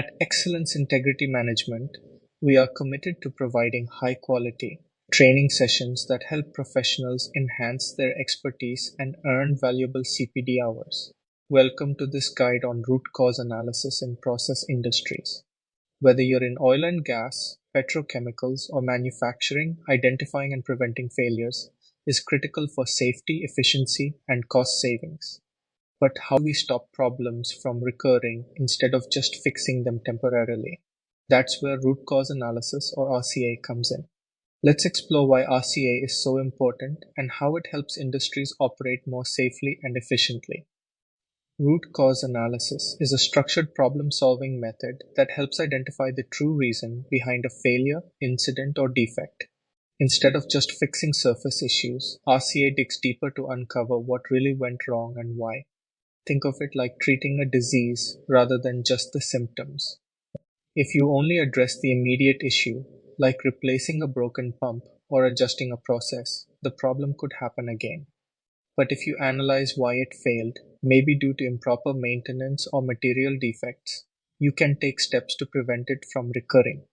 At Excellence Integrity Management, we are committed to providing high-quality training sessions that help professionals enhance their expertise and earn valuable CPD hours. Welcome to this guide on root cause analysis in process industries. Whether you're in oil and gas, petrochemicals, or manufacturing, identifying and preventing failures is critical for safety, efficiency, and cost savings. But how do we stop problems from recurring instead of just fixing them temporarily? That's where root cause analysis, or RCA, comes in. Let's explore why RCA is so important and how it helps industries operate more safely and efficiently. Root cause analysis is a structured problem-solving method that helps identify the true reason behind a failure, incident, or defect. Instead of just fixing surface issues, RCA digs deeper to uncover what really went wrong and why. Think of it like treating a disease rather than just the symptoms. If you only address the immediate issue, like replacing a broken pump or adjusting a process, the problem could happen again. But if you analyze why it failed, maybe due to improper maintenance or material defects, you can take steps to prevent it from recurring.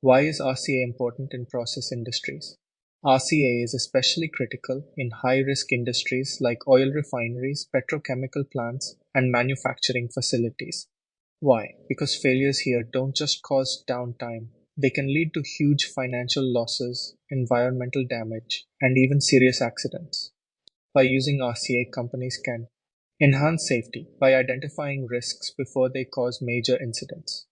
Why is RCA important in process industries? RCA is especially critical in high-risk industries like oil refineries, petrochemical plants, and manufacturing facilities. Why? Because failures here don't just cause downtime, they can lead to huge financial losses, environmental damage, and even serious accidents. By using RCA, companies can enhance safety by identifying risks before they cause major incidents,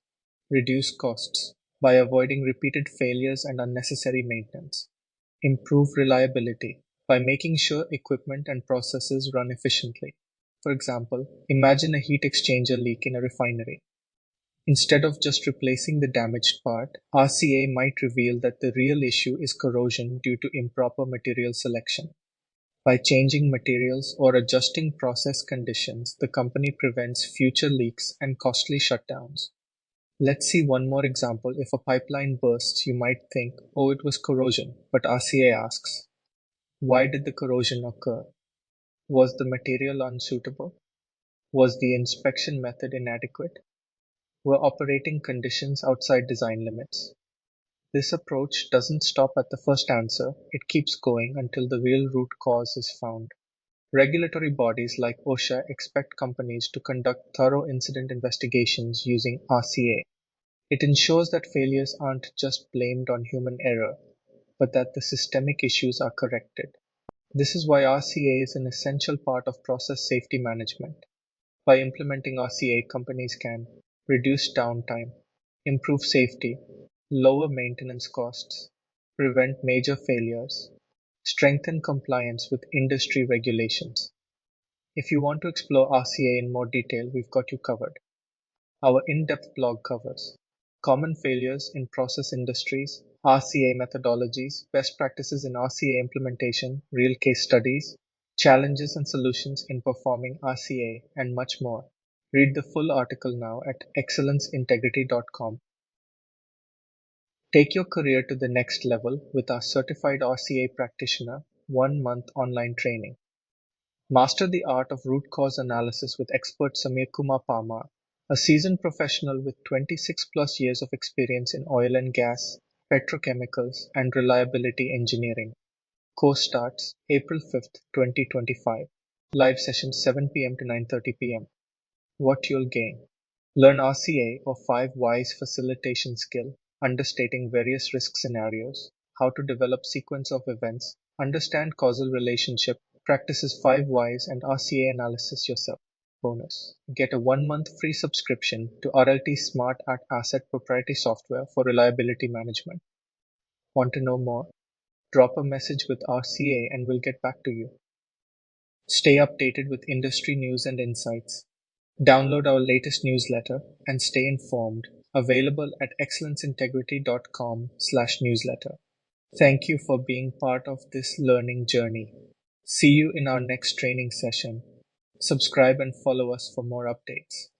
reduce costs by avoiding repeated failures and unnecessary maintenance, improve reliability by making sure equipment and processes run efficiently. For example, imagine a heat exchanger leak in a refinery. Instead of just replacing the damaged part, RCA might reveal that the real issue is corrosion due to improper material selection. By changing materials or adjusting process conditions, the company prevents future leaks and costly shutdowns. Let's see one more example. If a pipeline bursts, you might think, oh, it was corrosion. But RCA asks, why did the corrosion occur? Was the material unsuitable? Was the inspection method inadequate? Were operating conditions outside design limits? This approach doesn't stop at the first answer, it keeps going until the real root cause is found. Regulatory bodies like OSHA expect companies to conduct thorough incident investigations using RCA. It ensures that failures aren't just blamed on human error, but that the systemic issues are corrected. This is why RCA is an essential part of process safety management. By implementing RCA, companies can reduce downtime, improve safety, lower maintenance costs, prevent major failures, strengthen compliance with industry regulations. If you want to explore RCA in more detail, we've got you covered. Our in-depth blog covers common failures in process industries, RCA methodologies, best practices in RCA implementation, real case studies, challenges and solutions in performing RCA, and much more. Read the full article now at excellenceintegrity.com. Take your career to the next level with our certified RCA practitioner 1-month online training. Master the art of root cause analysis with expert Samir Kumar Parmar, a seasoned professional with 26 plus years of experience in oil and gas, petrochemicals, and reliability engineering. Course starts April 5th, 2025. Live session 7 p.m. to 9:30 p.m. What you'll gain. Learn RCA or 5 whys facilitation skill, understating various risk scenarios, how to develop sequence of events, understand causal relationship, practices 5 whys and RCA analysis yourself. Bonus. Get a 1-month free subscription to RLT Smart Asset proprietary software for reliability management. Want to know more? Drop a message with RCA and we'll get back to you. Stay updated with industry news and insights. Download our latest newsletter and stay informed. Available at excellenceintegrity.com/newsletter. Thank you for being part of this learning journey. See you in our next training session. Subscribe and follow us for more updates.